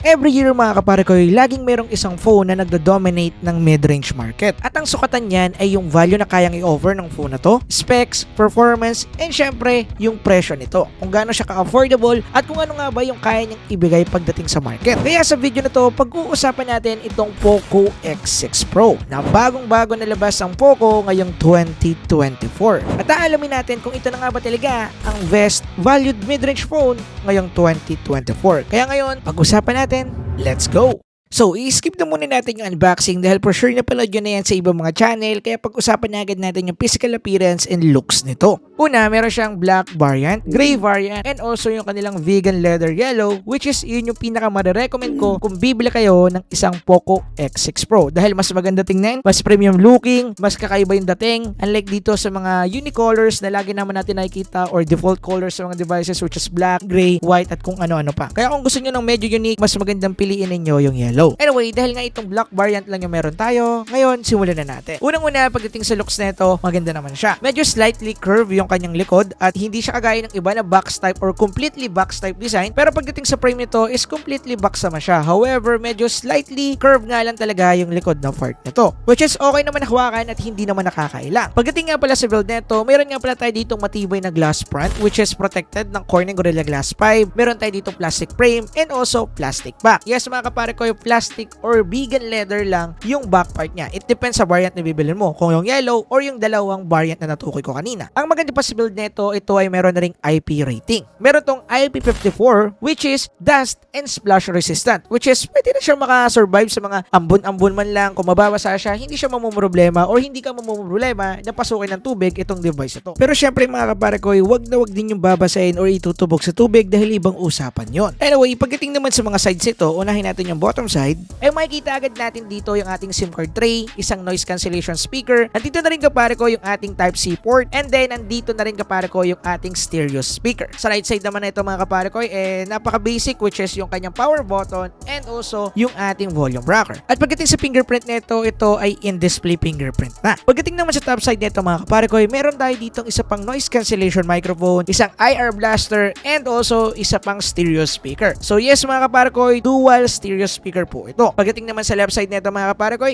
Every year mga kapare ko, laging merong isang phone na nagdo-dominate ng mid-range market. At ang sukatan niyan ay yung value na kayang i-offer ng phone na to, specs, performance, and syempre yung presyo nito. Kung gaano siya ka-affordable at kung ano nga ba yung kaya niyang ibigay pagdating sa market. Kaya sa video na to, pag-uusapan natin itong Poco X6 Pro na bagong-bago nalabas ang Poco ngayong 2024. At aalamin natin kung ito na nga ba talaga ang best valued mid-range phone ngayong 2024. Kaya ngayon, pag-usapan natin. Let's go! So, i-skip na muna natin yung unboxing dahil for sure napanood yun na yan sa ibang mga channel kaya pag-usapan na agad natin yung physical appearance and looks nito. Una, meron siyang black variant, gray variant, and also yung kanilang vegan leather yellow which is yun yung pinaka-recommend ko kung bibili kayo ng isang Poco X6 Pro dahil mas maganda tingnan, mas premium looking, mas kakaiba yung dating unlike dito sa mga unique colors na lagi naman natin nakikita or default colors sa mga devices which is black, gray, white at kung ano-ano pa. Kaya kung gusto nyo ng medyo unique, mas magandang piliin ninyo yung yellow. Anyway, dahil nga itong black variant lang yung meron tayo, ngayon simulan na natin. Unang-una, pagdating sa looks nito, maganda naman siya. Medyo slightly curved yung kanyang likod at hindi siya kagaya ng iba na box type or completely box type design. Pero pagdating sa frame nito is completely box naman siya. However, medyo slightly curved nga lang talaga yung likod ng part nito. Which is okay naman hawakan at hindi naman nakakailang. Pagdating nga pala sa build nito, meron nga pala tayo ditong matibay na glass front which is protected ng Corning Gorilla Glass 5. Meron tayo ditong plastic frame and also plastic back. Yes mga kapare ko, yung plastic or vegan leather lang yung back part niya. It depends sa variant na bibilin mo. Kung yung yellow or yung dalawang variant na natukoy ko kanina. Ang maganda pa sa build nito, ito ay meron na ring IP rating. Meron tong IP54 which is dust and splash resistant. Which is pwede na siya makasurvive sa mga ambon-ambon man lang. Kung mababasa siya, hindi siya mamumroblema or hindi ka mamumroblema na pasukin ng tubig itong device ito. Pero syempre mga kapare ko, wag na wag din yung babasahin or itutubog sa tubig dahil ibang usapan yon. Anyway, pagdating naman sa mga sides ito, unahin natin yung bottom side. Ay makikita agad natin dito yung ating SIM card tray, isang noise cancellation speaker, nandito na rin kapare ko yung ating Type-C port, and then nandito na rin kapare ko yung ating stereo speaker. Sa right side naman na ito mga kapare ko, napaka-basic which is yung kanyang power button and also yung ating volume rocker. At pagdating sa fingerprint nito, ito ay in-display fingerprint na. Pagdating naman sa top side nito mga kapare ko, meron tayo ditong isa pang noise cancellation microphone, isang IR blaster, and also isa pang stereo speaker. So yes mga kapare ko, dual stereo speaker po ito. Pagdating naman sa left side nito mga kapare ko,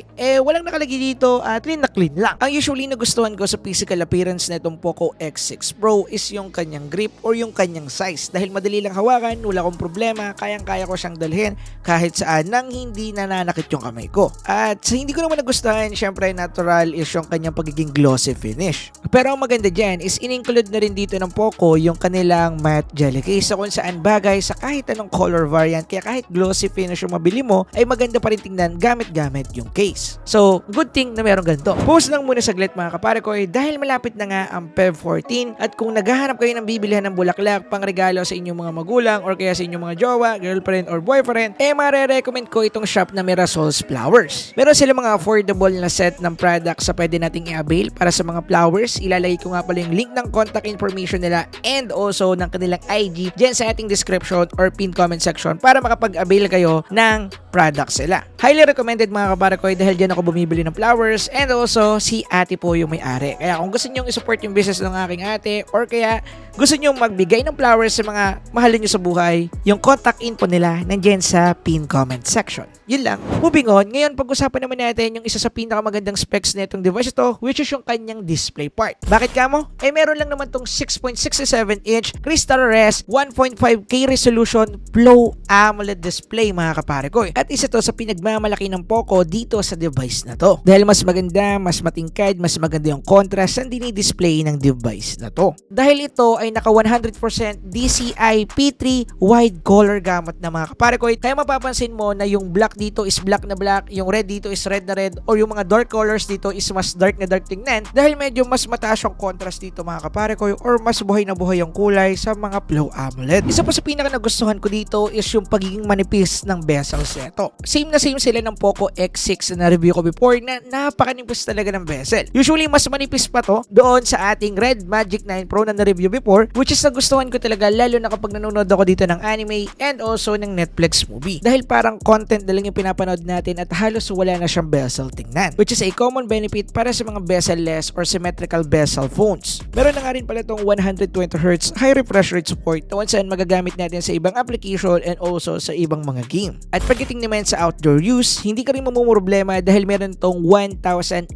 walang nakalagay dito at clean na clean lang. Ang usually nagustuhan ko sa physical appearance nitong Poco X6 Pro is yung kanyang grip or yung kanyang size. Dahil madali lang hawakan, wala akong problema, kayang-kaya ko siyang dalhin kahit saan nang hindi nananakit yung kamay ko. At sa hindi ko naman nagustuhan, syempre natural is yung kanyang pagiging glossy finish. Pero ang maganda dyan is in-include na rin dito ng Poco yung kanilang matte jelly case kung saan bagay sa kahit anong color variant. Kaya kahit glossy finish yung mabili mo, ay maganda pa rin tingnan gamit-gamit yung case. So, good thing na meron ganito. Pause lang muna saglit mga kapare ko dahil malapit na nga ang Feb 14 at kung naghahanap kayo ng bibilihan ng bulaklak pang regalo sa inyong mga magulang or kaya sa inyong mga jowa, girlfriend or boyfriend, mare-recommend ko itong shop na Mirasol's Flowers. Meron sila mga affordable na set ng products sa pwede nating i-avail para sa mga flowers. Ilalagay ko nga pala yung link ng contact information nila and also ng kanilang IG dyan sa ating description or pin comment section para makapag-avail kayo ng products sila. Highly recommended mga kapare ko dahil dyan ako bumibili ng flowers and also si ate po yung may-ari. Kaya kung gusto nyo i-support yung business ng aking ate or kaya gusto nyo magbigay ng flowers sa mga mahalin nyo sa buhay, yung contact info nila nandyan sa pin comment section. Yun lang. Moving on, ngayon pag-usapan naman natin yung isa sa pinakamagandang specs na itong device ito which is yung kanyang display part. Bakit kamo? Meron lang naman tong 6.67-inch Crystal Res 1.5K resolution Flow AMOLED display mga kapare ko. At isa to sa pinagmamalaki ng Poco dito sa device na to. Dahil mas maganda, mas matingkad, mas maganda yung contrast na dinidisplay ng device na to. Dahil ito ay naka 100% DCI P3 wide color gamut na mga kapare ko. Kaya mapapansin mo na yung black dito is black na black, yung red dito is red na red, or yung mga dark colors dito is mas dark na dark tingnan dahil medyo mas mataas yung contrast dito mga kapare ko or mas buhay na buhay yung kulay sa mga Flow AMOLED. Isa pa sa pinaka nagustuhan ko dito is yung pagiging manipis ng bezel set neto. Same na same sila ng Poco X6 na review ko before na napakanipis talaga ng bezel. Usually mas manipis pa to doon sa ating Red Magic 9 Pro na na-review before, which is nagustuhan ko talaga lalo na kapag nanonood ako dito ng anime and also ng Netflix movie. Dahil parang content na lang yung pinapanood natin at halos wala na siyang bezel tingnan, which is a common benefit para sa mga bezel-less or symmetrical bezel phones. Meron na nga rin pala itong 120Hz high refresh rate support na saan magagamit natin sa ibang application and also sa ibang mga game. At pagdating naman sa outdoor use, hindi ka rin mamumroblema dahil meron itong 1,800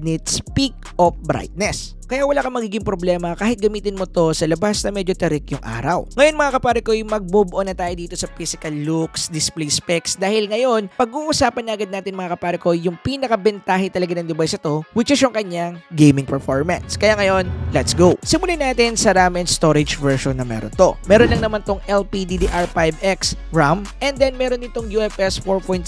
nits peak of brightness. Kaya wala kang magiging problema kahit gamitin mo to sa labas na medyo tarik yung araw. Ngayon mga kapare ko, mag-move on na tayo dito sa physical looks, display specs dahil ngayon, pag-uusapan na agad natin mga kapare ko yung pinakabentahe talaga ng device ito, which is yung kanyang gaming performance. Kaya ngayon, let's go! Simulan natin sa RAM and storage version na meron to. Meron lang naman tong LPDDR5X RAM and then meron itong UFS 4.0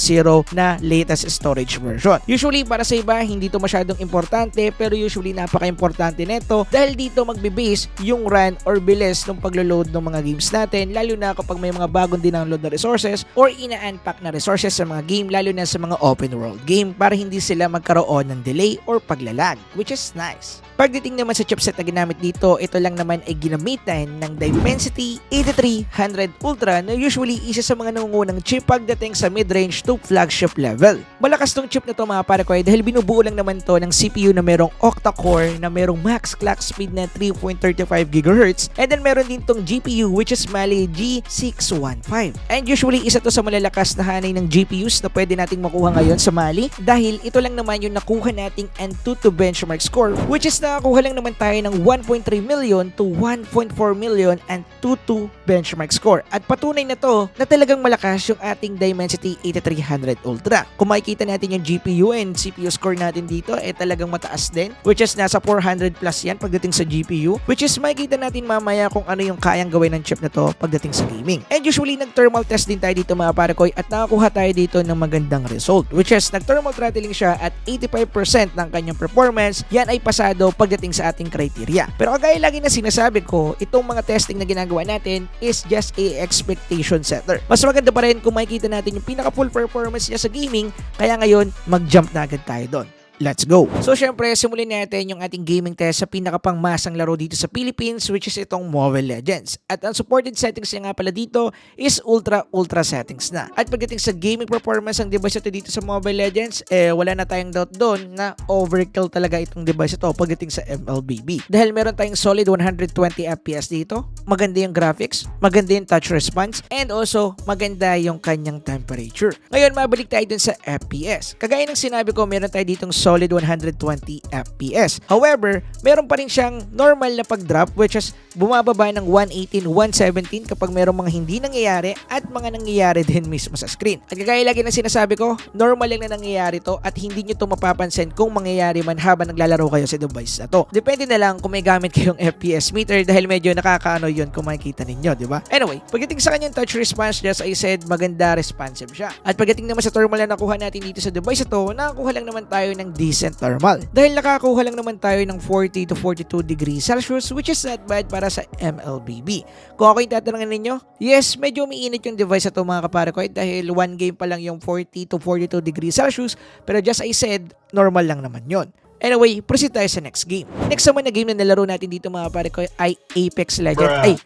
na latest storage version. Usually para sa iba, hindi to masyadong importante pero usually napaka-importante neto dahil dito magbe-base yung run or bilis ng paglo-load ng mga games natin lalo na kapag may mga bagong dinownload na resources or ina-unpack na resources sa mga game lalo na sa mga open world game para hindi sila magkaroon ng delay or paglalag, which is nice. Pagdating naman sa chipset na ginamit dito, ito lang naman ay ginamitan ng Dimensity 8300 Ultra na usually isa sa mga nangungunang chip pagdating sa mid-range to flagship level. Malakas tong chip na to mga pare ko dahil binubuo lang naman to ng CPU na merong octa-core na merong max clock speed na 3.35 GHz and then meron din tong GPU which is Mali G615. And usually isa to sa malalakas na hanay ng GPUs na pwede nating makuha ngayon sa Mali dahil ito lang naman yung nakuha nating Antutu benchmark score which is nakakuha lang naman tayo ng 1.3 million to 1.4 million Antutu benchmark score. At patunay na to na talagang malakas yung ating Dimensity 8300 Ultra. Kung makikita natin yung GPU and CPU score natin dito talagang mataas din which is nasa 400 plus yan pagdating sa GPU which is makikita natin mamaya kung ano yung kayang gawin ng chip na to pagdating sa gaming. And usually nag-thermal test din tayo dito mga parekoy at nakakuha tayo dito ng magandang result which is nag-thermal throttling siya at 85% ng kanyang performance. Yan ay pasado pagdating sa ating criteria. Pero kagaya lagi na sinasabi ko, itong mga testing na ginagawa natin is just a expectation setter. Mas maganda pa rin kung makikita natin yung pinaka full performance niya sa gaming kaya ngayon mag-jump na agad tayo doon. Let's go! So syempre, simulan natin yung ating gaming test sa pinakapangmasang laro dito sa Philippines which is itong Mobile Legends. At ang supported settings niya nga pala dito is ultra settings na. At pagdating sa gaming performance ng device ito dito sa Mobile Legends, wala na tayong doubt doon na overkill talaga itong device ito pagdating sa MLBB. Dahil meron tayong solid 120 FPS dito, maganda yung graphics, maganda yung touch response, and also maganda yung kanyang temperature. Ngayon, mabalik tayo dun sa FPS. Kagaya ng sinabi ko, meron tayo ditong solid 120 FPS. However, meron pa rin siyang normal na pag-drop which is bumababa ng 118, 117 kapag merong mga hindi nangyayari at mga nangyayari din mismo sa screen. At kagaya lagi na sinasabi ko, normal lang na nangyayari to at hindi nyo to mapapansin kung mangyayari man habang naglalaro kayo sa device na to. Depende na lang kung may gamit kayong FPS meter dahil medyo nakakaano yun kung makikita ninyo, di ba? Anyway, pagdating sa kanyang touch response, just I said, maganda responsive siya. At pagdating naman sa thermal na nakuha natin dito sa device ito, nakakuha lang naman tayo ng decent thermal. Dahil nakakuha lang naman tayo ng 40 to 42 degrees Celsius which is not bad para sa MLBB. Kung ako yung tatanungin ninyo, yes, medyo umiinit yung device na ito mga kapare ko dahil one game pa lang yung 40 to 42 degrees Celsius pero just I said, normal lang naman yon. Anyway, proceed tayo sa next game. Next naman na game na nalaro natin dito mga pare ko ay Apex Legend.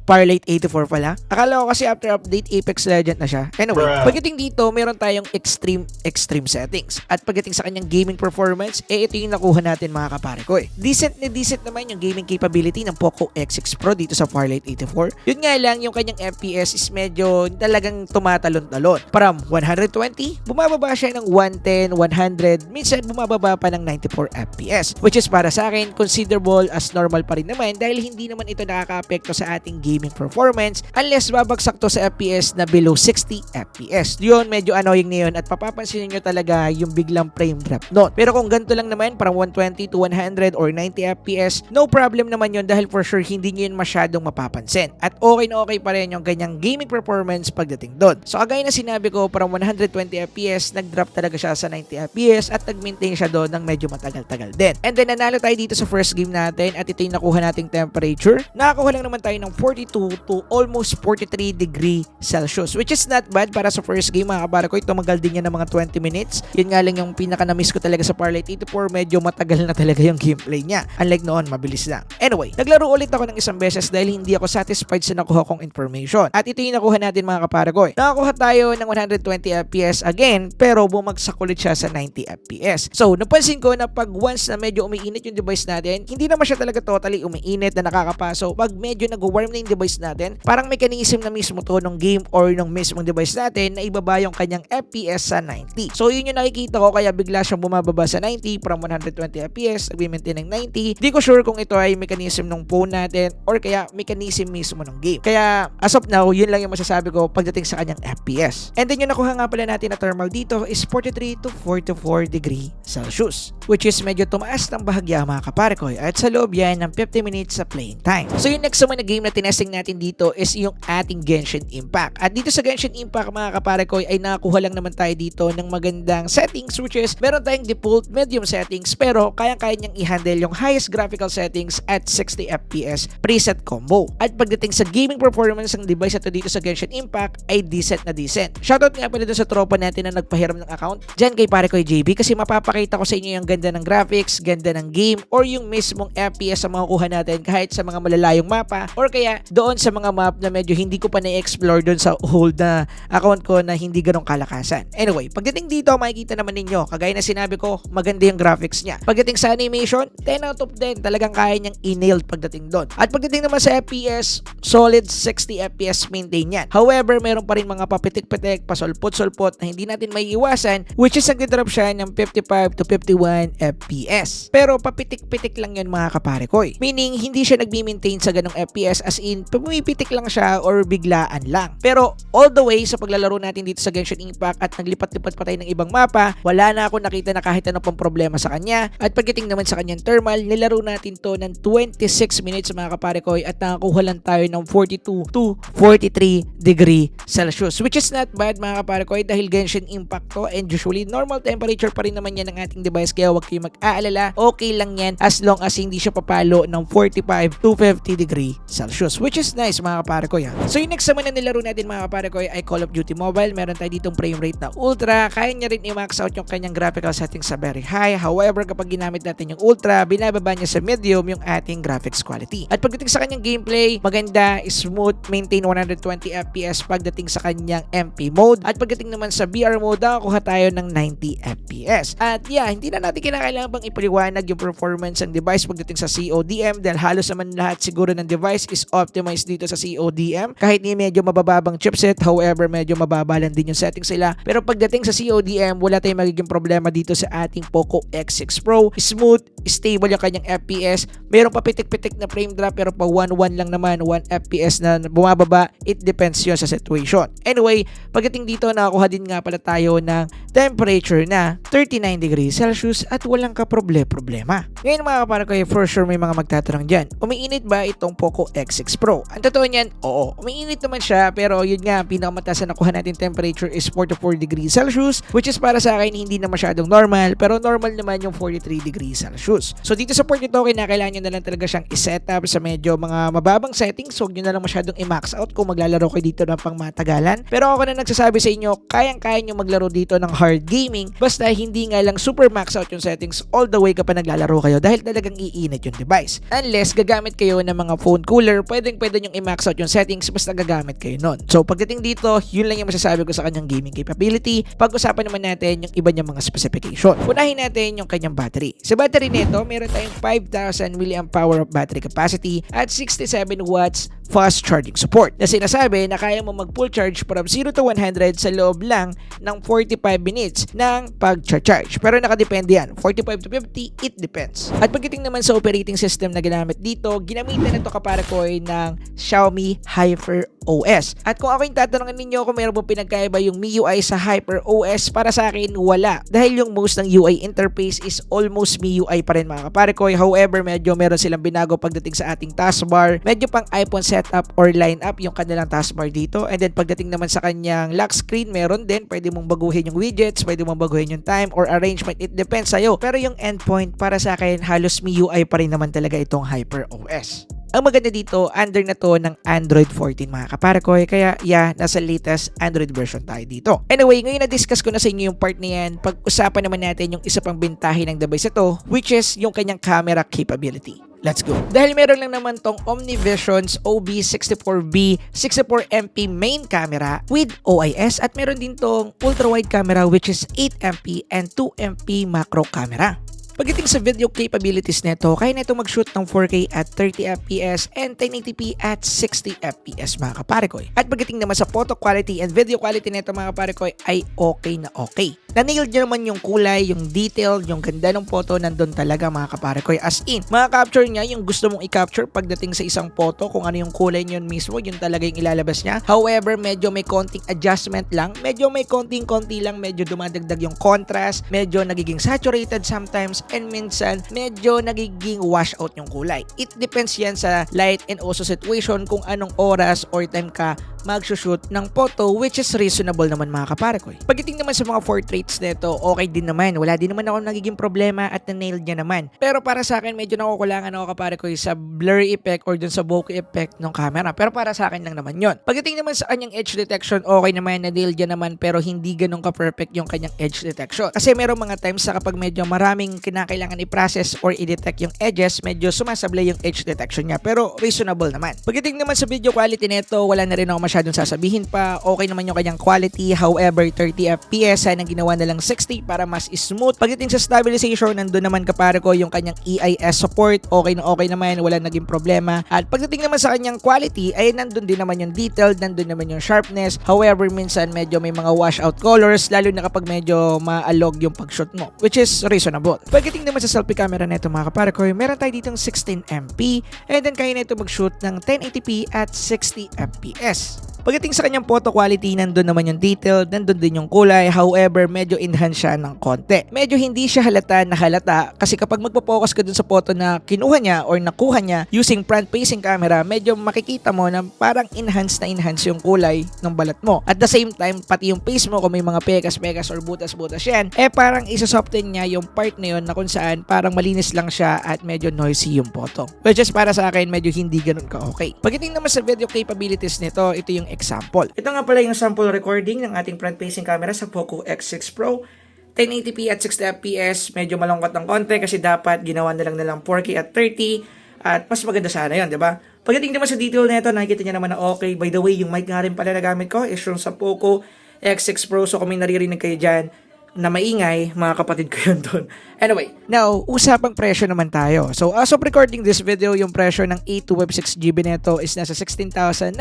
Parlate 84 pala. Akala ko kasi after update Apex Legend na siya. Anyway, pagdating dito, meron tayong extreme settings. At pagdating sa kanyang gaming performance, ito yung nakuha natin mga kapare ko Decent naman yung gaming capability ng Poco X6 Pro dito sa Parlate 84. Yun nga lang, yung kanyang FPS is medyo talagang tumatalon-talon. From 120, bumababa siya ng 110, 100, minsan bumababa pa ng 94 FPS which is para sa akin considerable as normal pa rin naman dahil hindi naman ito nakaka-apekto sa ating gaming performance unless babagsak to sa FPS na below 60 FPS. Yun, medyo annoying na yun at papapansin nyo talaga yung biglang frame drop noon. Pero kung ganito lang naman, parang 120 to 100 or 90 FPS, no problem naman yun dahil for sure hindi nyo yun masyadong mapapansin. At okay na okay pa rin yung ganyang gaming performance pagdating doon. So agay na sinabi ko, parang 120 FPS, nag-drop talaga siya sa 90 FPS at nag-maintain siya doon ng medyo matagal. matagal-tagal din. And then nanalo tayo dito sa first game natin at ito yung nakuha nating temperature. Nakakuha lang naman tayo ng 42 to almost 43 degree Celsius, which is not bad para sa first game mga kabaro ko. Tumagal din yan ng mga 20 minutes. Yun nga lang yung pinaka na-miss ko talaga sa Parlay 84, medyo matagal na talaga yung gameplay niya. Unlike noon, mabilis lang. Anyway, naglaro ulit ako ng isang beses dahil hindi ako satisfied sa nakuha kong information. At ito yung nakuha natin mga kaparagoy. Nakakuha tayo ng 120 FPS again, pero bumagsak ulit siya sa 90 FPS. So, napansin ko na pag once na medyo umiinit yung device natin, hindi naman siya talaga totally umiinit na nakakapaso. Pag medyo nag-warm na yung device natin, parang mechanism na mismo to ng game or ng mismong device natin na ibaba yung kanyang FPS sa 90. So, yun yung nakikita ko kaya bigla siyang bumababa sa 90 from 120 FPS, nag-maintain ng 90. Di ko sure kung ito ay mechanism ng phone natin or kaya mechanism mismo ng game. Kaya, as of now, yun lang yung masasabi ko pagdating sa kanyang FPS. And then yung nakuha nga pala natin na thermal dito is 43 to 44 degree Celsius, which is medyo tumaas ng bahagya mga kaparekoy at sa loob yan ng 50 minutes sa playing time. So yung next naman na game na tinesting natin dito is yung ating Genshin Impact. At dito sa Genshin Impact mga kaparekoy ay nakakuha lang naman tayo dito ng magandang settings, which is meron tayong default medium settings pero kaya-kaya niyang i-handle yung highest graphical settings at 60 FPS preset combo. At pagdating sa gaming performance ng device ito dito sa Genshin Impact ay decent na decent. Shoutout nga pala doon sa tropa natin na nagpahiram ng account dyan kay Parekoy JB kasi mapapakita ko sa inyo yung ganda ng graphics, ganda ng game or yung mismong FPS na makukuha natin kahit sa mga malalayong mapa or kaya doon sa mga map na medyo hindi ko pa na-explore doon sa old na account ko na hindi ganong kalakasan. Anyway, pagdating dito makikita naman ninyo, kagaya na sinabi ko, maganda yung graphics niya. Pagdating sa animation, 10 out of 10, talagang kaya niyang i-nail pagdating doon. At pagdating naman sa FPS, solid 60 FPS maintain yan. However, meron pa rin mga papitik-pitik, pasulpot-sulpot na hindi natin may iwasan, which is nag-drop siya ng 55 to 51 FPS. Pero papitik-pitik lang yan mga kaparekoy. Meaning, hindi siya nag-maintain sa ganong FPS as in, pumipitik lang siya or biglaan lang. Pero all the way sa paglalaro natin dito sa Genshin Impact at naglipat-lipat pa tayo ng ibang mapa, wala na ako nakita na kahit ano pang problema sa kanya. At pagdating naman sa kanyang thermal, nilaro natin to ng 26 minutes mga kaparekoy at nakakuha lang tayo ng 42 to 43 degree Celsius, which is not bad mga kaparekoy dahil Genshin Impact to and usually normal temperature pa rin naman yan ng ating device kaya huwag kayong mag-aalala, okay lang yan as long as hindi siya papalo ng 45 to 50 degree Celsius, which is nice mga kaparekoy ha. So yung next naman na nilaro natin mga kaparekoy ay Call of Duty Mobile. Meron tayo ditong frame rate na ultra, kaya niya rin i-max out yung kanyang graphical settings sa very high. However, kapag ginamit natin yung ultra, binababa niya sa medium yung ating graphics quality. At pagdating sa kanyang gameplay, maganda, smooth, maintain 120 FPS pagdating sa kanyang MP mode. At pagdating naman sa VR mode, nakakuha tayo ng 90 FPS. At yeah, hindi na natin kinakailangan pang ipaliwanag yung performance ng device pagdating sa CODM dahil halos naman lahat siguro ng device is optimized dito sa CODM. Kahit ni medyo mabababang chipset, however, medyo mababalan din yung settings sila. Pero pagdating sa CODM, wala tayong magiging problema dito sa ating Poco X6 Pro. Smooth, stable yung kanyang FPS. Meron pa pitik-pitik na frame drop pero pa 1-1 lang naman, 1 FPS na bumababa. It depends yun sa situation. Anyway, pagdating dito, nakakuha din nga pala tayo ng temperature na 39 degrees Celsius at walang kaproblema. Ngayon mga kaparekoy, for sure may mga magtatanong dyan, umiinit ba itong Poco X6 Pro? Ang totoo niyan, oo, umiinit naman siya pero yun nga, pinakamataas na nakuha natin temperature is 44 degrees Celsius, which is para sa akin hindi na masyadong normal pero normal naman yung 43 degrees Celsius. So dito sa port nito, kinakailangan nyo na lang talaga siyang iset up sa medyo mga mababang settings. Huwag nyo na lang masyadong i-max out kung maglalaro kayo dito ng pang matagalan. Pero ako na nagsasabi sa inyo, kayang-kaya nyo maglaro dito ng hard gaming basta hindi nga lang super max out yung settings all the way kapag naglalaro kayo dahil talagang iinit yung device. Unless gagamit kayo ng mga phone cooler, pwede nyong i-max out yung settings basta gagamit kayo nun. So pagdating dito, yun lang yung masasabi ko sa kanyang gaming capability. Pag-usapan naman natin yung iba niyang mga specification. Unahin natin yung kanyang battery. Sa battery nito, meron tayong 5,000 mAh of battery capacity at 67 watts fast charging support na sinasabi na kaya mo mag full charge from 0 to 100 sa loob lang ng 45 minutes ng pag-charge. Pero nakadepende yan. 45 to 50, it depends. At pagdating naman sa operating system na ginamit dito, ginamitan na ito kaparekoy ng Xiaomi Hyper OS. At kung ako yung tatanungin ninyo kung meron bang pinagkaiba yung MIUI sa Hyper OS, para sa akin, wala. Dahil yung most ng UI interface is almost MIUI pa rin mga kaparekoy. However, medyo meron silang binago pagdating sa ating taskbar. Medyo pang iPhone 7 setup or line up yung kanilang taskbar dito. And then pagdating naman sa kanyang lock screen, meron din. Pwede mong baguhin yung widgets, pwede mong baguhin yung time or arrangement. It depends sa'yo. Pero yung endpoint para sa akin, halos MIUI pa rin naman talaga itong HyperOS. Ang maganda dito, under na to ng Android 14 mga kaparakoy. Kaya nasa latest Android version tayo dito. Anyway, ngayon na-discuss ko na sa inyo yung part na yan. Pag-usapan naman natin yung isa pang bentahe ng device ito, which is yung kanyang camera capability. Let's go. Dahil meron lang naman tong OmniVision's OB64B 64MP main camera with OIS at meron din tong ultra-wide camera which is 8MP and 2MP macro camera. Pagdating sa video capabilities nito, kaya nito mag-shoot ng 4K at 30fps and 1080p at 60fps mga kaparekoy. At pagdating naman sa photo quality and video quality nito mga kaparekoy ay okay na okay. Na-nailed niya naman yung kulay, yung detail, yung ganda ng photo nandun talaga mga kaparekoy. As in, capture niya yung gusto mong i-capture pagdating sa isang photo, kung ano yung kulay niyon mismo, yun talaga yung ilalabas niya. However, medyo may konting adjustment lang, medyo may konting-konti lang, medyo dumadagdag yung contrast, medyo nagiging saturated sometimes, and minsan medyo nagiging wash out yung kulay. It depends yan sa light and also situation kung anong oras or time ka mag-shoot ng photo, which is reasonable naman mga kaparekoy. Pagdating naman sa mga portraits nito, okay din naman. Wala din naman ako nagiging problema at na-nailed niya naman. Pero para sa akin, medyo nakukulangan ako kaparekoy sa blur effect or dun sa bokeh effect ng camera. Pero para sa akin lang naman yon. Pagdating naman sa kanyang edge detection, okay naman, na-nailed niya naman, pero hindi ganun ka-perfect yung kanyang edge detection. Kasi merong mga times sa kapag medyo maraming kinakailangan i-process or i-detect yung edges, medyo sumasablay yung edge detection niya. Pero reasonable naman. Pagdating naman sa video quality nito, wala na rin ako masyadong sasabihin pa. Okay naman yung kanyang quality. However, 30fps sana ginawa na lang 60 para mas smooth. Pagdating sa stabilization, nandun naman kapare ko yung kanyang EIS support. Okay na okay naman, wala naging problema. At pagdating naman sa kanyang quality, ay nandun din naman yung detail, nandun naman yung sharpness. However, minsan medyo may mga washout colors, lalo na kapag medyo maalog yung pag-shoot mo, which is reasonable. Pagdating naman sa selfie camera nito mga kapare ko, meron tayo ditong 16MP and then kaya nito mag-shoot ng 1080p at 60fps. Pagdating sa kanyang photo quality, nandun naman yung detail, nandun din yung kulay. However, medyo enhance siya ng konti. Medyo hindi siya halata na halata kasi kapag magpo-focus ka dun sa photo na kinuha niya or nakuha niya using front-facing camera, medyo makikita mo na parang enhance yung kulay ng balat mo. At the same time, pati yung face mo kung may mga pekas-pekas or butas-butas yan, parang isosoften niya yung part na yun na kung saan parang malinis lang siya at medyo noisy yung photo. Which is para sa akin, medyo hindi ganun ka-okay. Pagdating naman sa video capabilities nito, ito yung example. Ito nga pala yung sample recording ng ating front-facing camera sa Poco X6 Pro. 1080p at 60fps, medyo malungkot ng konti kasi dapat ginawa na lang 4K at 30 at mas maganda sana yun, di ba? Pagdating naman sa detail nito, nakikita niya naman na okay. By the way, yung mic nga rin pala na gamit ko is yung sa Poco X6 Pro, so kung may naririnig kayo dyan na maingay, mga kapatid ko yun doon. Anyway, now, usapang presyo naman tayo. So, as of recording this video, yung presyo ng A256GB neto is nasa 16,999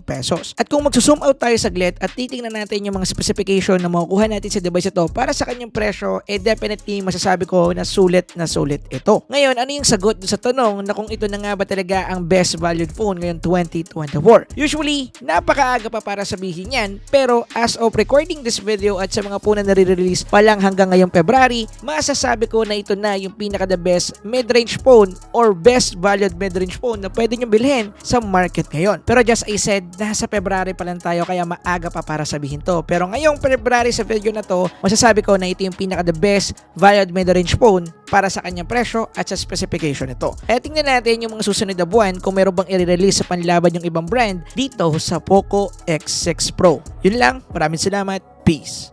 pesos. At kung magsusum out tayo saglit at titingnan natin yung mga specification na makukuha natin sa device ito para sa kanyang presyo, definitely masasabi ko na sulit ito. Ngayon, ano yung sagot sa tanong na kung ito na nga ba talaga ang best valued phone ngayon 2024? Usually, napakaaga pa para sabihin yan, pero as of recording this video at sa mga phone na nare-release pa lang hanggang ngayong February, masasabi ko na ito na yung pinaka-the best mid-range phone or best valued mid-range phone na pwede nyo bilhin sa market ngayon. Pero just I said, nasa February pa lang tayo kaya maaga pa para sabihin to. Pero ngayong February sa video na to, masasabi ko na ito yung pinaka-the best valued mid-range phone para sa kanyang presyo at sa specification nito. Kaya tingnan natin yung mga susunod na buwan kung meron bang i-release sa panlaban yung ibang brand dito sa Poco X6 Pro. Yun lang, maraming salamat, peace.